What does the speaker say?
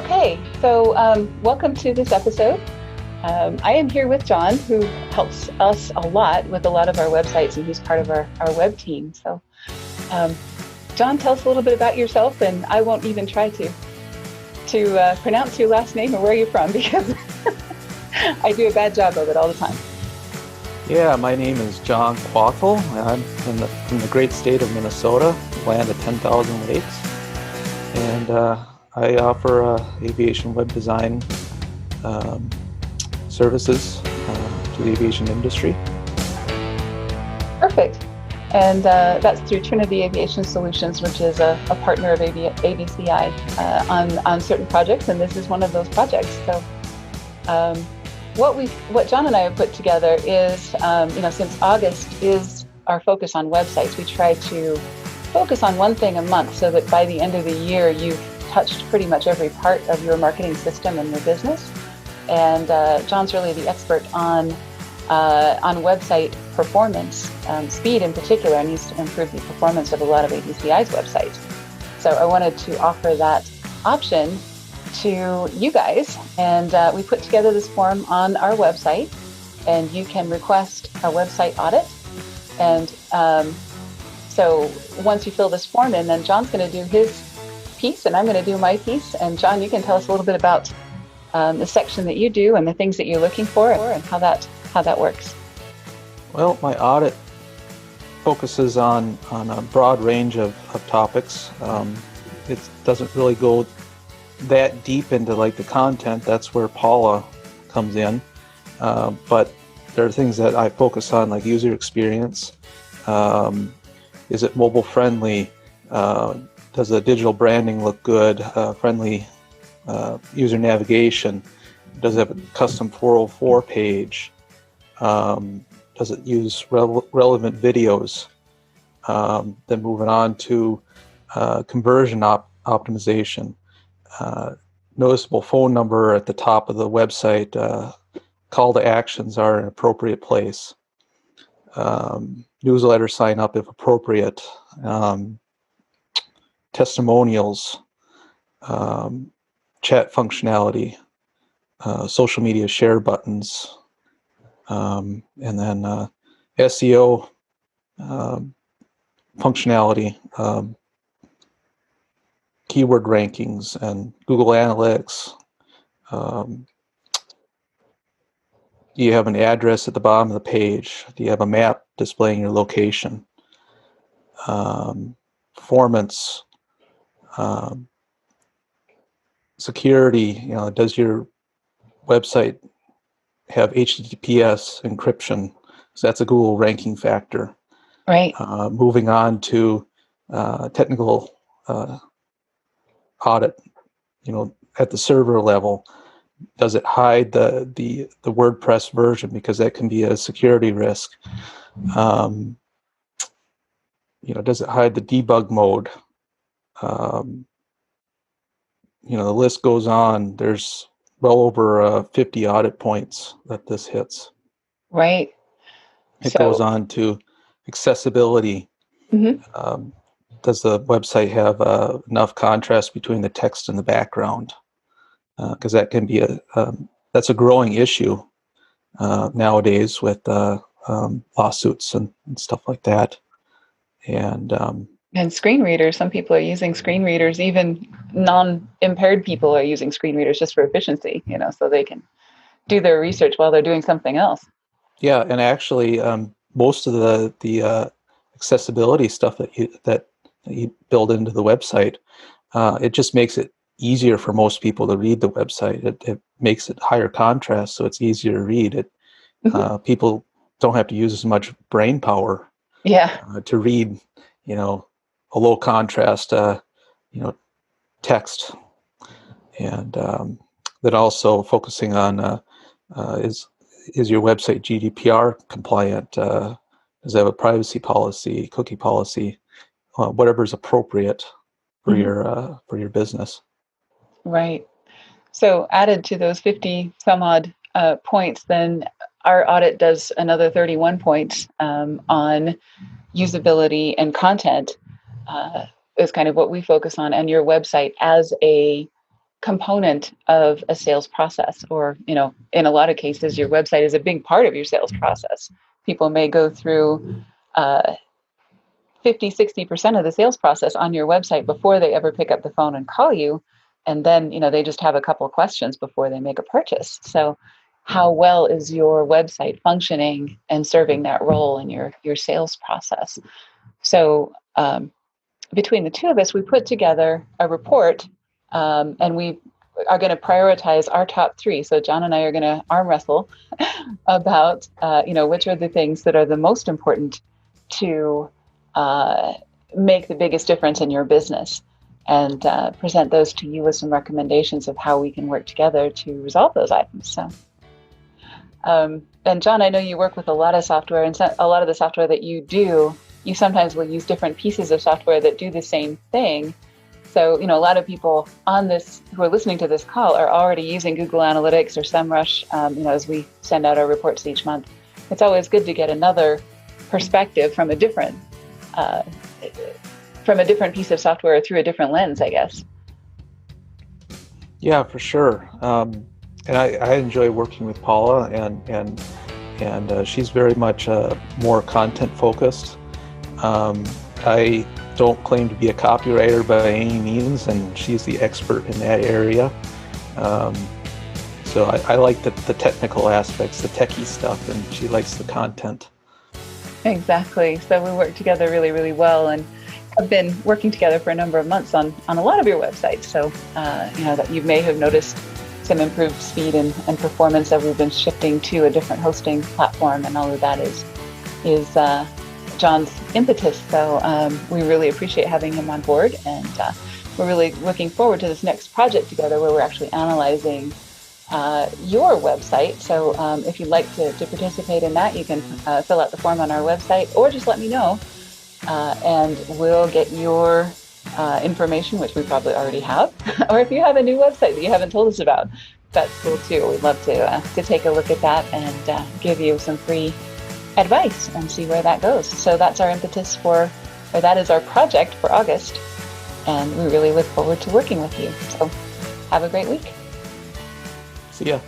Okay, so welcome to this episode. I am here with John, who helps us a lot with a lot of our websites, and he's part of our web team. So, John, tell us a little bit about yourself, and I won't even try to pronounce your last name or where you're from, because I do a bad job of it all the time. Yeah, my name is John Chvatal. I'm from the great state of Minnesota, land of 10,000 lakes, and I offer aviation web design services to the aviation industry. Perfect. And that's through Trinity Aviation Solutions, which is a partner of ABCI on certain projects, and this is one of those projects. So what John and I have put together is, since August is our focus on websites, we try to focus on one thing a month so that by the end of the year, you've touched pretty much every part of your marketing system and your business. And John's really the expert on website performance, speed in particular, and needs to improve the performance of a lot of ABCI's websites. So I wanted to offer that option to you guys, and we put together this form on our website, and you can request a website audit. And so once you fill this form in, then John's going to do his piece, and I'm going to do my piece. And John, you can tell us a little bit about the section that you do and the things that you're looking for and how that works. Well, my audit focuses on a broad range of topics. It doesn't really go that deep into like the content. That's where Paula comes in. But there are things that I focus on, like user experience. Is it mobile friendly? Does the digital branding look good? Friendly user navigation? Does it have a custom 404 page? Does it use relevant videos? Then moving on to conversion optimization. Noticeable phone number at the top of the website. Call to actions are in an appropriate place. Newsletter sign up if appropriate. Testimonials, chat functionality, social media share buttons, and then SEO functionality, keyword rankings, and Google Analytics. Do you have an address at the bottom of the page? Do you have a map displaying your location? Performance, security. Does your website have HTTPS encryption? So that's a Google ranking factor. Right. Moving on to technical audit. At the server level, does it hide the WordPress version, because that can be a security risk? Does it hide the debug mode? The list goes on. There's well over 50 audit points that this hits. Right. It goes on to accessibility. Mm-hmm. Does the website have enough contrast between the text and the background? Because that can be that's a growing issue nowadays with lawsuits and stuff like that. And screen readers. Some people are using screen readers. Even non-impaired people are using screen readers just for efficiency, so they can do their research while they're doing something else. Yeah, and actually, most of the accessibility stuff that you build into the website, it just makes it easier for most people to read the website. It makes it higher contrast, so it's easier to read. People don't have to use as much brain power. Yeah. To read, a low contrast, text, and then also focusing on is your website GDPR compliant? Does it have a privacy policy, cookie policy, whatever is appropriate for your business? Right. So added to those 50 some odd points, then our audit does another 31 points on usability and content is kind of what we focus on, and your website as a component of a sales process, or, in a lot of cases, your website is a big part of your sales process. People may go through 50-60% of the sales process on your website before they ever pick up the phone and call you. And then, they just have a couple of questions before they make a purchase. So how well is your website functioning and serving that role in your sales process? So between the two of us, we put together a report, and we are going to prioritize our top three. So John and I are going to arm wrestle about, which are the things that are the most important to make the biggest difference in your business, and present those to you with some recommendations of how we can work together to resolve those items. So, and John, I know you work with a lot of software, and a lot of the software that you do, you sometimes will use different pieces of software that do the same thing. So, a lot of people on this who are listening to this call are already using Google Analytics or SEMrush, as we send out our reports each month. It's always good to get another perspective from a different piece of software, or through a different lens, I guess. Yeah, for sure. And I enjoy working with Paula, and she's very much more content focused. I don't claim to be a copywriter by any means, and she's the expert in that area. So I like the technical aspects, the techie stuff, and she likes the content. Exactly. So we work together really, really well, and have been working together for a number of months on a lot of your websites. So, that you may have noticed some improved speed and performance that we've been shifting to a different hosting platform, and all of that is John's impetus. So we really appreciate having him on board, and we're really looking forward to this next project together, where we're actually analyzing your website. So if you'd like to participate in that, you can fill out the form on our website, or just let me know, and we'll get your information, which we probably already have, or if you have a new website that you haven't told us about, that's cool too. We'd love to take a look at that and give you some free advice and see where that goes. So that's our impetus that is our project for August, and we really look forward to working with you. So have a great week. See ya.